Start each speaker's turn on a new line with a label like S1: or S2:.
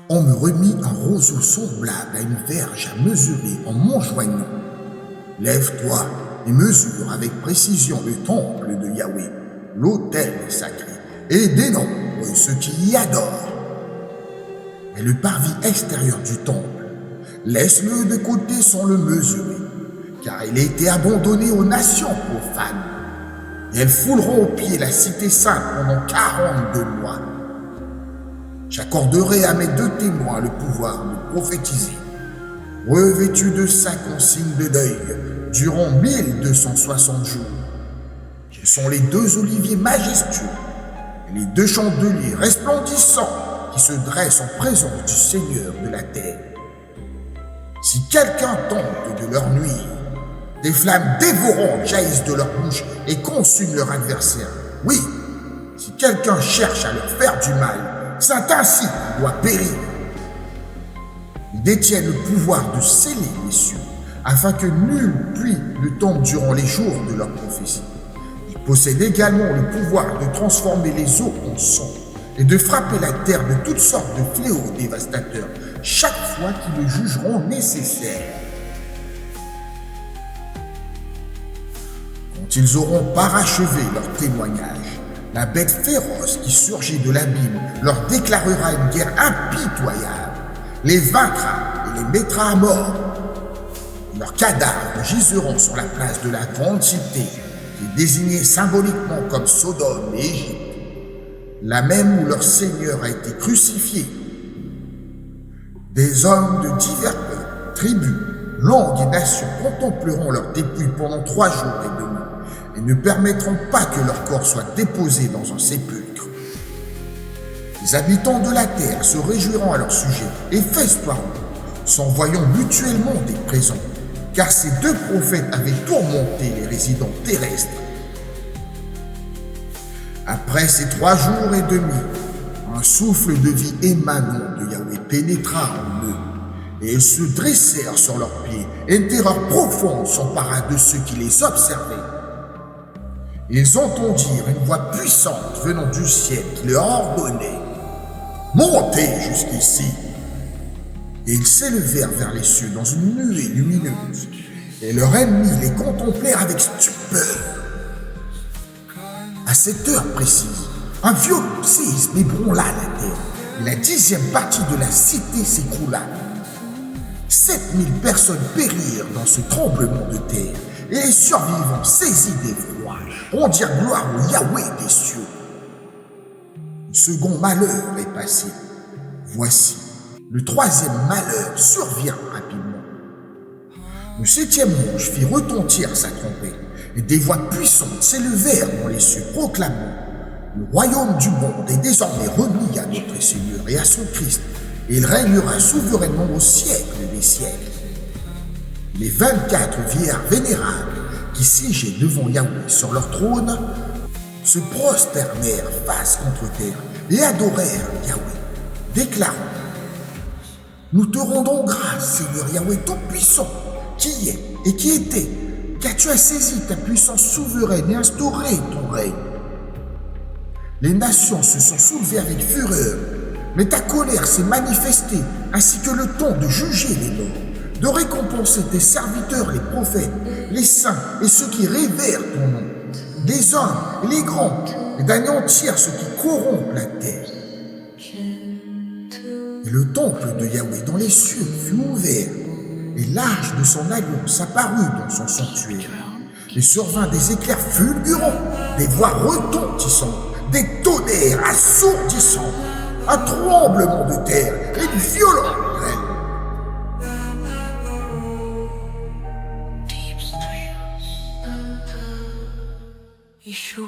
S1: On me remit un roseau semblable à une verge à mesurer en m'enjoignant. Lève-toi et mesure avec précision le temple de Yahweh, l'autel sacré, et dénombre ceux qui y adorent. Et le parvis extérieur du temple, laisse-le de côté sans le mesurer, car il a été abandonné aux nations profanes. Et elles fouleront aux pieds la cité sainte pendant 42 mois. J'accorderai à mes 2 témoins le pouvoir de prophétiser, revêtus de 50 signes de deuil, durant 1260 jours. Ce sont les 2 oliviers majestueux et les 2 chandeliers resplendissants qui se dressent en présence du Seigneur de la terre. Si quelqu'un tente de leur nuire, des flammes dévorantes jaillissent de leur bouche et consument leur adversaire. Oui, si quelqu'un cherche à leur faire du mal, c'est ainsi qu'il doit périr. Ils détiennent le pouvoir de sceller les cieux, afin que nul pluie ne tombe durant les jours de leur prophétie. Ils possèdent également le pouvoir de transformer les eaux en sang et de frapper la terre de toutes sortes de fléaux dévastateurs, chaque fois qu'ils le jugeront nécessaire. Quand ils auront parachevé leur témoignage, la bête féroce qui surgit de l'abîme leur déclarera une guerre impitoyable, les vaincra et les mettra à mort. Leurs cadavres giseront sur la place de la grande cité, qui est désignée symboliquement comme Sodome et Égypte, la même où leur Seigneur a été crucifié. Des hommes de divers peuples, tribus, langues et nations contempleront leur dépouille pendant 3 jours et demi, et ne permettront pas que leur corps soit déposé dans un sépulcre. Les habitants de la terre se réjouiront à leur sujet et festoieront, s'envoyant mutuellement des présents, car ces 2 prophètes avaient tourmenté les résidents terrestres. Après ces 3 jours et demi, un souffle de vie émanant de Yahweh pénétra en eux, et ils se dressèrent sur leurs pieds, et une terreur profonde s'empara de ceux qui les observaient. Ils entendirent une voix puissante venant du ciel qui leur ordonnait « Montez jusqu'ici !» Et ils s'élevèrent vers les cieux dans une nuée lumineuse, et leurs ennemis les contemplèrent avec stupeur. À cette heure précise, un violent séisme ébranla la terre, et la 10e partie de la cité s'écroula. 7000 personnes périrent dans ce tremblement de terre, et les survivants, saisis d'effroi, rendirent gloire au Yahweh des cieux. Le second malheur est passé. Voici, le 3e malheur survient rapidement. Le 7e ange fit retentir sa trompette, et des voix puissantes s'élevèrent dans les cieux, proclamant « Le royaume du monde est désormais remis à notre Seigneur et à son Christ, et il régnera souverainement au siècle des siècles. » Les 24 vieillards vénérables qui siégeaient devant Yahweh sur leur trône se prosternèrent face contre terre et adorèrent Yahweh, déclarant « Nous te rendons grâce, Seigneur Yahweh Tout-Puissant, qui est et qui était, car tu as saisi ta puissance souveraine et instauré ton règne. Les nations se sont soulevées avec fureur, mais ta colère s'est manifestée, ainsi que le temps de juger les morts, de récompenser tes serviteurs les prophètes, les saints et ceux qui révèrent ton nom, les hommes et les grands, et d'anéantir ceux qui corrompent la terre. Et le temple de Yahweh dans les cieux fut ouvert, et l'arche de son alliance apparut dans son sanctuaire. Et survint des éclairs fulgurants, des voix retentissantes, des tonnerres assourdissants, un tremblement de terre et une violente grêle.
S2: Yeshua.